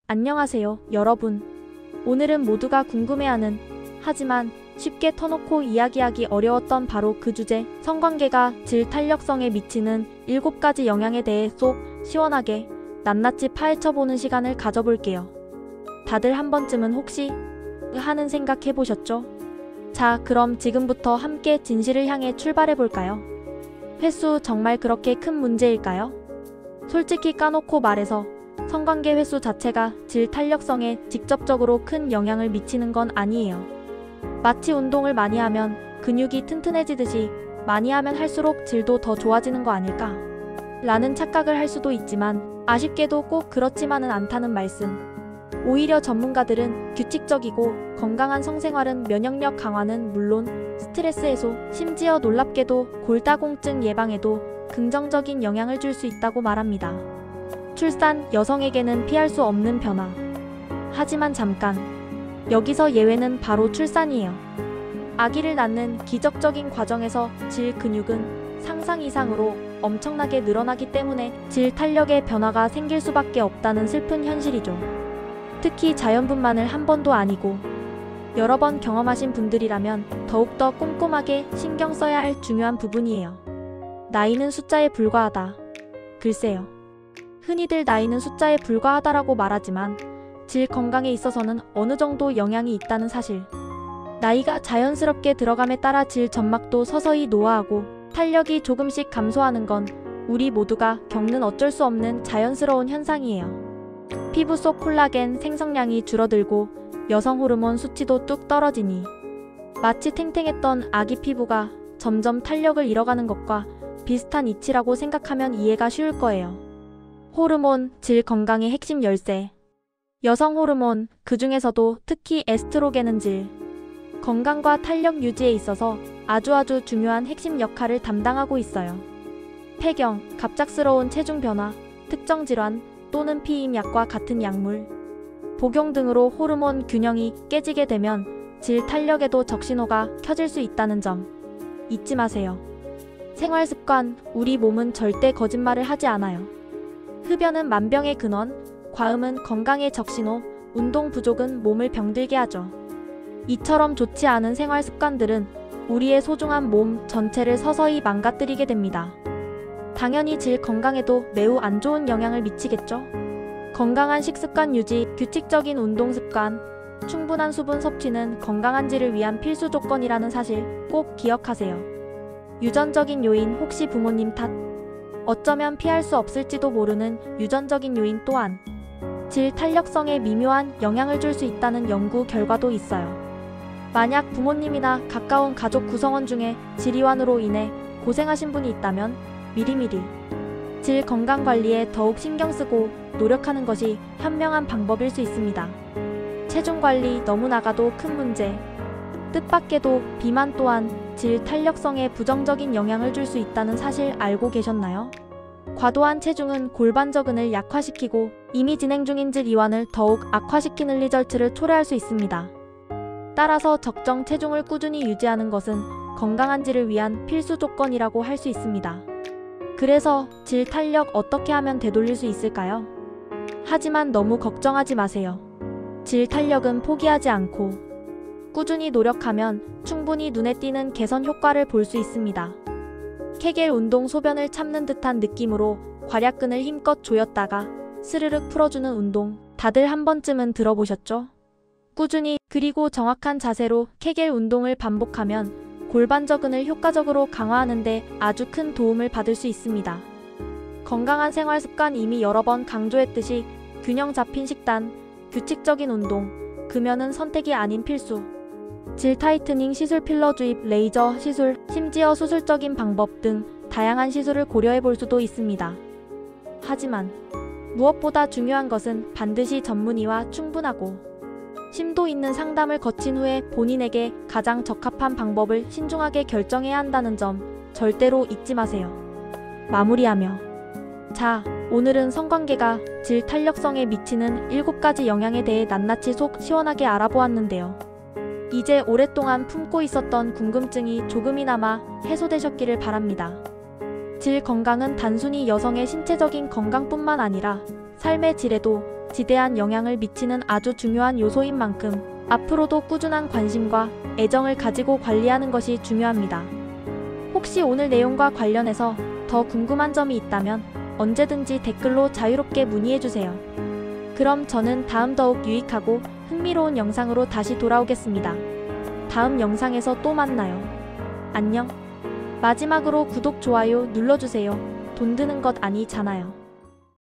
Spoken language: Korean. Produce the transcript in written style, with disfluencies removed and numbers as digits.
안녕하세요, 여러분. 오늘은 모두가 궁금해하는, 하지만 쉽게 터놓고 이야기하기 어려웠던 바로 그 주제, 성관계가 질 탄력성에 미치는 7가지 영향에 대해 쏙 시원하게 낱낱이 파헤쳐보는 시간을 가져볼게요. 다들 한 번쯤은 혹시 하는 생각 해보셨죠? 자, 그럼 지금부터 함께 진실을 향해 출발해볼까요? 횟수 정말 그렇게 큰 문제일까요? 솔직히 까놓고 말해서 성관계 횟수 자체가 질 탄력성에 직접적으로 큰 영향을 미치는 건 아니에요. 마치 운동을 많이 하면 근육이 튼튼해지듯이 많이 하면 할수록 질도 더 좋아지는 거 아닐까? 라는 착각을 할 수도 있지만 아쉽게도 꼭 그렇지만은 않다는 말씀. 오히려 전문가들은 규칙적이고 건강한 성생활은 면역력 강화는 물론 스트레스 해소, 심지어 놀랍게도 골다공증 예방에도 긍정적인 영향을 줄 수 있다고 말합니다. 출산, 여성에게는 피할 수 없는 변화. 하지만 잠깐, 여기서 예외는 바로 출산이에요. 아기를 낳는 기적적인 과정에서 질 근육은 상상 이상으로 엄청나게 늘어나기 때문에 질 탄력의 변화가 생길 수밖에 없다는 슬픈 현실이죠. 특히 자연분만을 한 번도 아니고 여러 번 경험하신 분들이라면 더욱더 꼼꼼하게 신경 써야 할 중요한 부분이에요. 나이는 숫자에 불과하다. 글쎄요. 흔히들 나이는 숫자에 불과하다라고 말하지만 질 건강에 있어서는 어느 정도 영향이 있다는 사실. 나이가 자연스럽게 들어감에 따라 질 점막도 서서히 노화하고 탄력이 조금씩 감소하는 건 우리 모두가 겪는 어쩔 수 없는 자연스러운 현상이에요. 피부 속 콜라겐 생성량이 줄어들고 여성 호르몬 수치도 뚝 떨어지니 마치 탱탱했던 아기 피부가 점점 탄력을 잃어가는 것과 비슷한 이치라고 생각하면 이해가 쉬울 거예요. 호르몬, 질 건강의 핵심 열쇠. 여성 호르몬, 그 중에서도 특히 에스트로겐은 질 건강과 탄력 유지에 있어서 아주 중요한 핵심 역할을 담당하고 있어요. 폐경, 갑작스러운 체중 변화, 특정 질환 또는 피임약과 같은 약물, 복용 등으로 호르몬 균형이 깨지게 되면 질 탄력에도 적신호가 켜질 수 있다는 점 잊지 마세요. 생활 습관, 우리 몸은 절대 거짓말을 하지 않아요. 흡연은 만병의 근원, 과음은 건강의 적신호, 운동 부족은 몸을 병들게 하죠. 이처럼 좋지 않은 생활 습관들은 우리의 소중한 몸 전체를 서서히 망가뜨리게 됩니다. 당연히 질 건강에도 매우 안 좋은 영향을 미치겠죠. 건강한 식습관 유지, 규칙적인 운동 습관, 충분한 수분 섭취는 건강한 질을 위한 필수 조건이라는 사실 꼭 기억하세요. 유전적인 요인, 혹시 부모님 탓? 어쩌면 피할 수 없을지도 모르는 유전적인 요인 또한 질 탄력성에 미묘한 영향을 줄 수 있다는 연구 결과도 있어요. 만약 부모님이나 가까운 가족 구성원 중에 질이환으로 인해 고생하신 분이 있다면 미리미리 질 건강 관리에 더욱 신경 쓰고 노력하는 것이 현명한 방법일 수 있습니다. 체중 관리 너무 나가도 큰 문제. 뜻밖에도 비만 또한 질 탄력성에 부정적인 영향을 줄 수 있다는 사실 알고 계셨나요? 과도한 체중은 골반저근을 약화시키고 이미 진행 중인 질 이완을 더욱 악화시키는 리절트를 초래할 수 있습니다. 따라서 적정 체중을 꾸준히 유지하는 것은 건강한 질을 위한 필수 조건이라고 할 수 있습니다. 그래서 질 탄력 어떻게 하면 되돌릴 수 있을까요? 하지만 너무 걱정하지 마세요. 질 탄력은 포기하지 않고 꾸준히 노력하면 충분히 눈에 띄는 개선 효과를 볼 수 있습니다. 케겔 운동, 소변을 참는 듯한 느낌으로 괄약근을 힘껏 조였다가 스르륵 풀어주는 운동, 다들 한 번쯤은 들어보셨죠? 꾸준히 그리고 정확한 자세로 케겔 운동을 반복하면 골반저근을 효과적으로 강화하는 데 아주 큰 도움을 받을 수 있습니다. 건강한 생활 습관, 이미 여러 번 강조했듯이 균형 잡힌 식단, 규칙적인 운동, 금연은 선택이 아닌 필수. 질 타이트닝 시술, 필러 주입, 레이저 시술, 심지어 수술적인 방법 등 다양한 시술을 고려해 볼 수도 있습니다. 하지만 무엇보다 중요한 것은 반드시 전문의와 충분하고 심도 있는 상담을 거친 후에 본인에게 가장 적합한 방법을 신중하게 결정해야 한다는 점 절대로 잊지 마세요. 마무리하며, 자, 오늘은 성관계가 질 탄력성에 미치는 7가지 영향에 대해 낱낱이 속 시원하게 알아보았는데요. 이제 오랫동안 품고 있었던 궁금증이 조금이나마 해소되셨기를 바랍니다. 질 건강은 단순히 여성의 신체적인 건강뿐만 아니라 삶의 질에도 지대한 영향을 미치는 아주 중요한 요소인 만큼 앞으로도 꾸준한 관심과 애정을 가지고 관리하는 것이 중요합니다. 혹시 오늘 내용과 관련해서 더 궁금한 점이 있다면 언제든지 댓글로 자유롭게 문의해주세요. 그럼 저는 다음 더욱 유익하고 흥미로운 영상으로 다시 돌아오겠습니다. 다음 영상에서 또 만나요. 안녕. 마지막으로 구독, 좋아요 눌러주세요. 돈 드는 것 아니잖아요.